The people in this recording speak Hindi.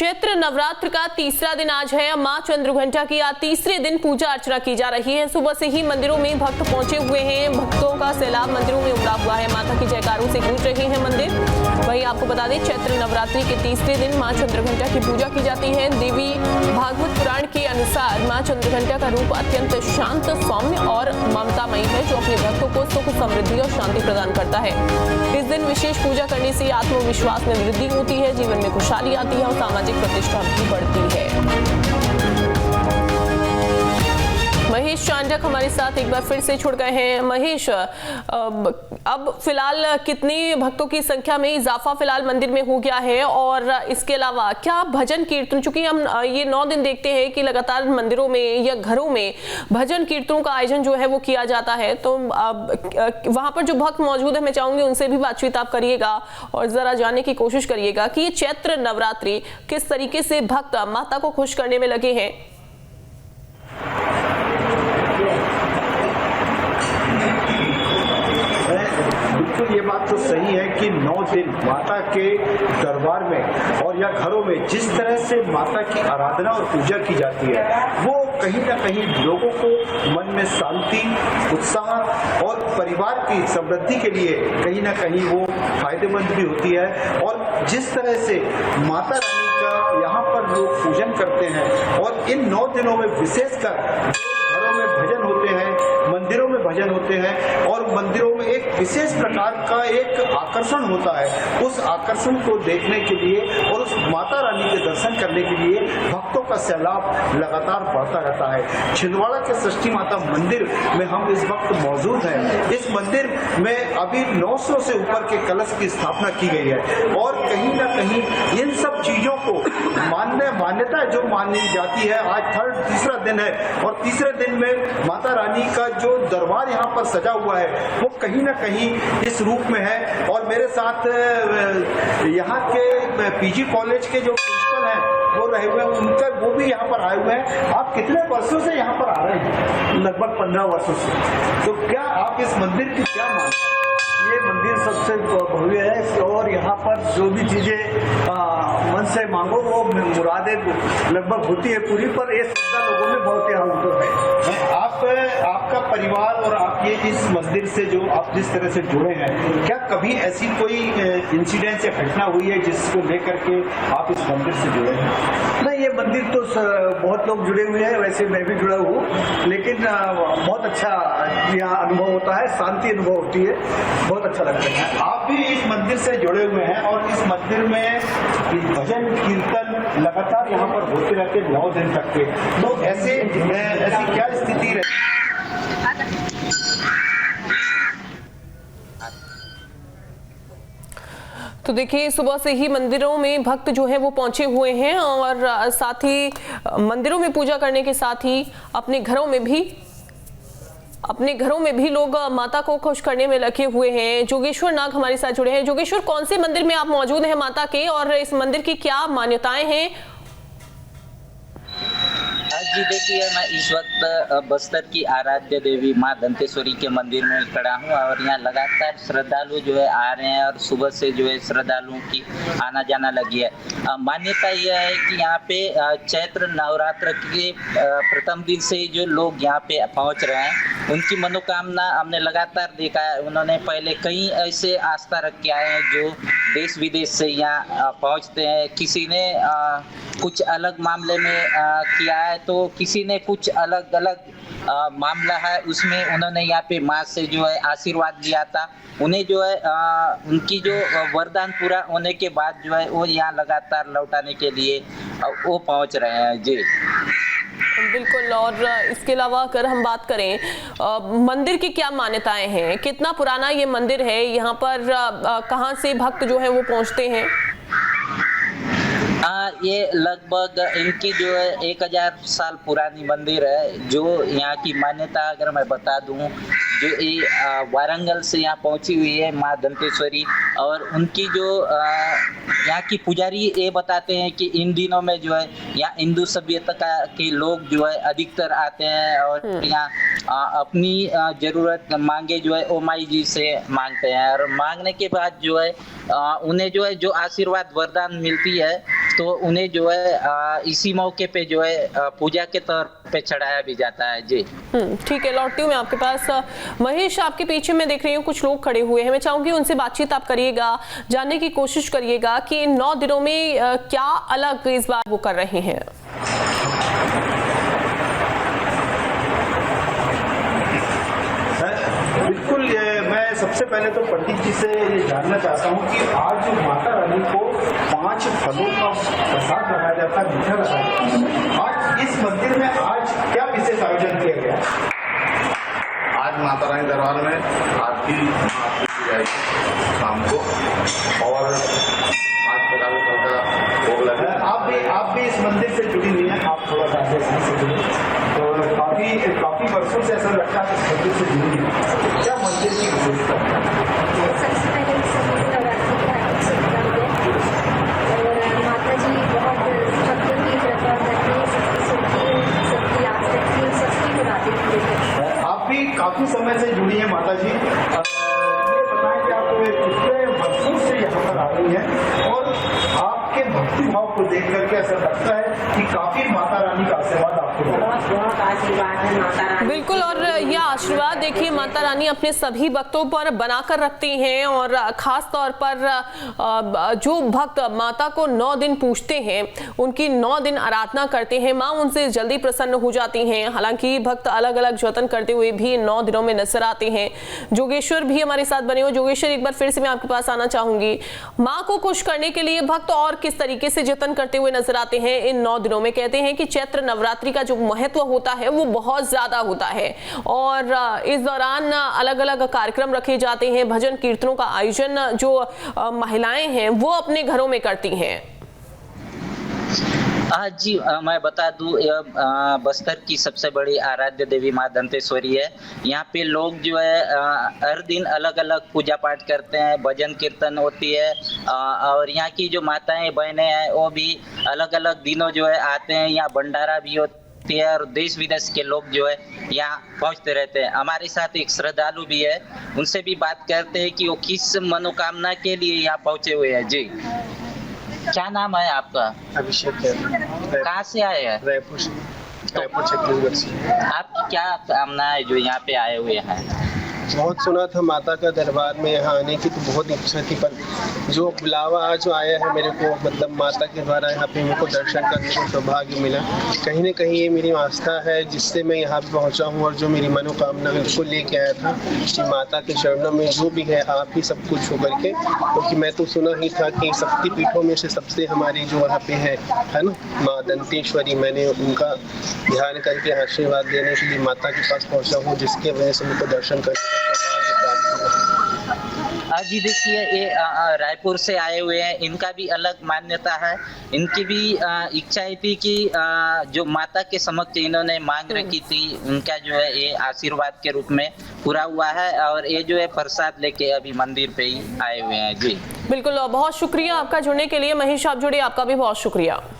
चैत्र नवरात्र का तीसरा दिन आज है। मां चंद्रघंटा की आज तीसरे दिन पूजा अर्चना की जा रही है। सुबह से ही मंदिरों में भक्त पहुंचे हुए हैं। भक्तों का सैलाब मंदिरों में उमड़ा हुआ है। माता की जयकारों से गूंज रहे हैं मंदिर। वहीं आपको बता दें, चैत्र नवरात्रि के तीसरे दिन मां चंद्रघंटा की पूजा की जाती है। देवी भागवत पुराण के अनुसार मां चंद्रघंटा का रूप अत्यंत शांत, सौम्य और ममतामयी है, जो अपने भक्तों को सुख, समृद्धि और शांति प्रदान करता है। इस दिन विशेष पूजा करने से आत्मविश्वास में वृद्धि होती है, जीवन में खुशहाली आती है और सामाजिक प्रतिष्ठा भी बढ़ती है। महेश चांडक हमारे साथ एक बार फिर से जुड़ गए हैं। महेश, अब फिलहाल कितनी भक्तों की संख्या में इजाफा फिलहाल मंदिर में हो गया है, और इसके अलावा क्या भजन कीर्तन, चूंकि हम ये 9 दिन देखते हैं कि लगातार मंदिरों में या घरों में भजन कीर्तनों का आयोजन जो है वो किया जाता है, तो वहां पर जो भक्त मौजूद है मैं चाहूंगी उनसे भी बातचीत आप करिएगा और जरा जानने की कोशिश करिएगा कि ये चैत्र नवरात्रि किस तरीके से भक्त माता को खुश करने में लगे हैं। बिल्कुल, ये बात तो सही है कि 9 दिन माता के दरबार में और या घरों में जिस तरह से माता की आराधना और पूजा की जाती है, वो कहीं ना कहीं लोगों को मन में शांति, उत्साह और परिवार की समृद्धि के लिए कहीं ना कहीं वो फायदेमंद भी होती है। और जिस तरह से माता रानी का यहाँ पर लोग पूजन करते हैं और इन 9 दिनों में विशेषकर घरों में भजन होते हैं, मंदिरों में भजन होते हैं और मंदिरों में एक विशेष प्रकार का एक आकर्षण होता है। उस आकर्षण को देखने के लिए और उस माता रानी के दर्शन करने के लिए भक्तों का सैलाब लगातार बढ़ता रहता है। छिंदवाड़ा के सृष्टि माता मंदिर में हम इस वक्त मौजूद हैं। इस मंदिर में अभी 900 से ऊपर के कलश की स्थापना की गई है और कहीं ना कहीं इन सब चीजों को मान्यता जो मानी जाती है। आज तीसरा दिन है और तीसरे दिन में माता रानी का जो दरबार यहाँ पर सजा हुआ है वो कहीं ना कहीं इस रूप में है। और मेरे साथ यहाँ के पीजी कॉलेज के जो प्रिंसिपल हैं वो रहे हुए हैं, उनका वो भी यहाँ पर आए हुए हैं। आप कितने वर्षों से यहाँ पर आ रहे हैं? लगभग 15 वर्षों से। तो क्या आप इस मंदिर की क्या मानते हैं? ये मंदिर सबसे भव्य है और यहाँ पर जो भी चीजें मन से मांगो वो मुरादें लगभग होती है पूरी, पर ये श्रद्धा लोगों में बहुत ही आउटडोर है। आपका परिवार और आप ये इस मंदिर से जो आप जिस तरह से जुड़े हैं, क्या कभी ऐसी कोई इंसिडेंट या घटना हुई है जिसको लेकर के आप इस मंदिर से जुड़े हैं? नहीं, ये मंदिर तो बहुत लोग जुड़े हुए हैं, वैसे मैं भी जुड़ा हूँ, लेकिन बहुत अच्छा यहाँ अनुभव होता है, शांति अनुभव होती है, बहुत अच्छा लगता है। आप भी इस मंदिर से जुड़े हुए हैं और इस मंदिर में भजन कीर्तन लगातार यहाँ पर होते रहते 9 दिन तक के, तो ऐसी क्या स्थिति रहती है? तो देखिए, सुबह से ही मंदिरों में भक्त जो है वो पहुंचे हुए हैं और साथ ही मंदिरों में पूजा करने के साथ ही अपने घरों में भी लोग माता को खुश करने में लगे हुए हैं। जोगेश्वर नाग हमारे साथ जुड़े हैं। जोगेश्वर, कौन से मंदिर में आप मौजूद हैं माता के, और इस मंदिर की क्या मान्यताएं हैं? जी देखिए, मैं इस वक्त बस्तर की आराध्य देवी माँ दंतेश्वरी के मंदिर में खड़ा हूँ और यहाँ लगातार श्रद्धालु जो है आ रहे हैं और सुबह से जो है श्रद्धालुओं की आना जाना लगी है। मान्यता यह है कि यहाँ पे चैत्र नवरात्र के प्रथम दिन से ही जो लोग यहाँ पे पहुँच रहे हैं, उनकी मनोकामना हमने लगातार देखा है। उन्होंने पहले कई ऐसे आस्था रख के आए हैं जो देश विदेश से यहाँ पहुँचते हैं। किसी ने कुछ अलग मामले में किया है, तो किसी ने कुछ अलग मामला है, उसमें उन्होंने यहाँ पे माँ से जो है आशीर्वाद लिया था। उन्हें जो है उनकी जो वरदान पूरा होने के बाद जो है वो यहाँ लगातार लौटाने के लिए वो पहुँच रहे हैं। जी बिल्कुल। और इसके अलावा अगर हम बात करें मंदिर की क्या मान्यताएं हैं, कितना पुराना ये मंदिर है, यहाँ पर कहाँ से भक्त जो है वो पहुँचते हैं? ये लगभग इनकी जो है 1000 साल पुरानी मंदिर है। जो यहाँ की मान्यता अगर मैं बता दूं, जो ये वारंगल से यहाँ पहुंची हुई है माँ दंतेश्वरी, और उनकी जो यहाँ की पुजारी ये बताते हैं कि इन दिनों में जो है यहाँ हिंदू सभ्यता के लोग जो है अधिकतर आते हैं और यहाँ अपनी जरूरत मांगे जो है ओमाई जी से मांगते हैं, और मांगने के बाद जो है उन्हें जो है जो आशीर्वाद वरदान मिलती है तो उन्हें जो है इसी मौके पे जो है पूजा के तौर पे चढ़ाया भी जाता है जी। ठीक है, लौटती हूँ मैं आपके पास। महेश, आपके पीछे मैं देख रही हूँ कुछ लोग खड़े हुए हैं, मैं चाहूंगी उनसे बातचीत आप करिएगा, जानने की कोशिश करिएगा कि इन 9 दिनों में क्या अलग इस बार वो कर रहे हैं। बिल्कुल, मैं सबसे पहले तो पंडित जी से ये जानना चाहता हूँ कि आज माता रानी को 5 फलों का प्रसाद लगाया जाता है, मीठा लगाया जाता है। आज इस मंदिर में आज क्या विशेष आयोजन किया गया? आज माता रानी दरबार में आरती की जाएगी शाम को, और 8 प्रकार का भोग लगा। आप भी इस मंदिर से जुड़ी हुई हैं, आप थोड़ा सा आगे से जुड़े, तो काफी वर्षों से ऐसा लगता है इस मंदिर से जुड़ी है। क्या मंदिर की विशेषता है? सबसे पहले सभी नवरात्रि का हार्दिक शुभकामनाएं, और माता जी बहुत भक्तों की कृपा करती है, सबकी सुनती है, सबकी याद रखती है, सबकी मुरादें पूरी करती है। आप भी काफी समय से जुड़ी हैं माता जी, ये बताएं कि आप कितने वर्षों से यहाँ पर आ रही हैं, और आपके भक्ति भाव को देख करके ऐसा लगता है कि काफी माता रानी का आशीर्वाद आपको मिला। बहुत आशीर्वाद है माता रानी। बिल्कुल, और यह आशीर्वाद देखिए माता रानी अपने सभी भक्तों पर बनाकर रखती हैं, और खास तौर पर जो भक्त माता को 9 दिन पूजते हैं, उनकी 9 दिन आराधना करते हैं, माँ उनसे जल्दी प्रसन्न हो जाती हैं। हालांकि भक्त अलग अलग जतन करते हुए भी 9 दिनों में नजर आते हैं। जोगेश्वर भी हमारे साथ बने हो। जोगेश्वर, एक बार फिर से मैं आपके पास आना चाहूंगी, माँ को खुश करने के लिए भक्त और किस तरीके से जतन करते हुए नजर आते हैं इन 9 दिनों में? कहते हैं कि चैत्र नवरात्रि का जो महत्व होता है वो बहुत ज्यादा होता है, और इस दौरान अलग अलग कार्यक्रम रखे जाते हैं, भजन कीर्तनों का आयोजन जो महिलाएं हैं वो अपने घरों में करती हैं। जी, मैं बता दूं, बस्तर की सबसे बड़ी आराध्य देवी माँ दंतेश्वरी है। यहाँ पे लोग जो है हर दिन अलग अलग पूजा पाठ करते हैं, भजन कीर्तन होती है, और यहाँ की जो माताएं बहनें हैं वो भी अलग अलग दिनों जो है आते हैं, यहाँ भंडारा भी होती है, और देश विदेश के लोग जो है यहाँ पहुँचते रहते हैं। हमारे साथ एक श्रद्धालु भी है, उनसे भी बात करते हैं कि वो किस मनोकामना के लिए यहाँ पहुँचे हुए हैं। जी, क्या नाम है आपका? अभिषेक। कहाँ से आए हैं? रायपुर छत्तीसगढ़ से। आपकी क्या कामना है जो यहाँ पे आए हुए हैं? बहुत सुना था माता का दरबार में यहाँ आने की, तो बहुत इच्छा थी, पर जो बुलावा आज आया है मेरे को, मतलब माता के द्वारा यहाँ पे मेरे को दर्शन करने को सौभाग्य मिला। कहीं ना कहीं ये मेरी आस्था है जिससे मैं यहाँ पे पहुँचा हूँ, और जो मेरी मनोकामना है उसको लेके आया था कि माता के चरणों में जो भी है आप ही सब कुछ हो करके, क्योंकि मैं तो सुना ही था कि शक्तिपीठों में से सबसे हमारी जो वहाँ पे है ना माँ दंतेश्वरी, मैंने उनका ध्यान करके आशीर्वाद देने के लिए माता के पास पहुँचा हूँ, जिसके वजह से मुझको दर्शन करने का जी देखिए, ये रायपुर से आए हुए हैं, इनका भी अलग मान्यता है। इनकी भी इच्छा थी कि जो माता के समक्ष इन्होंने मांग रखी थी, उनका जो है ये आशीर्वाद के रूप में पूरा हुआ है, और ये जो है प्रसाद लेके अभी मंदिर पे ही आए हुए हैं। जी बिल्कुल, बहुत शुक्रिया आपका जुड़ने के लिए। महेश, आप जुड़े, आपका भी बहुत शुक्रिया।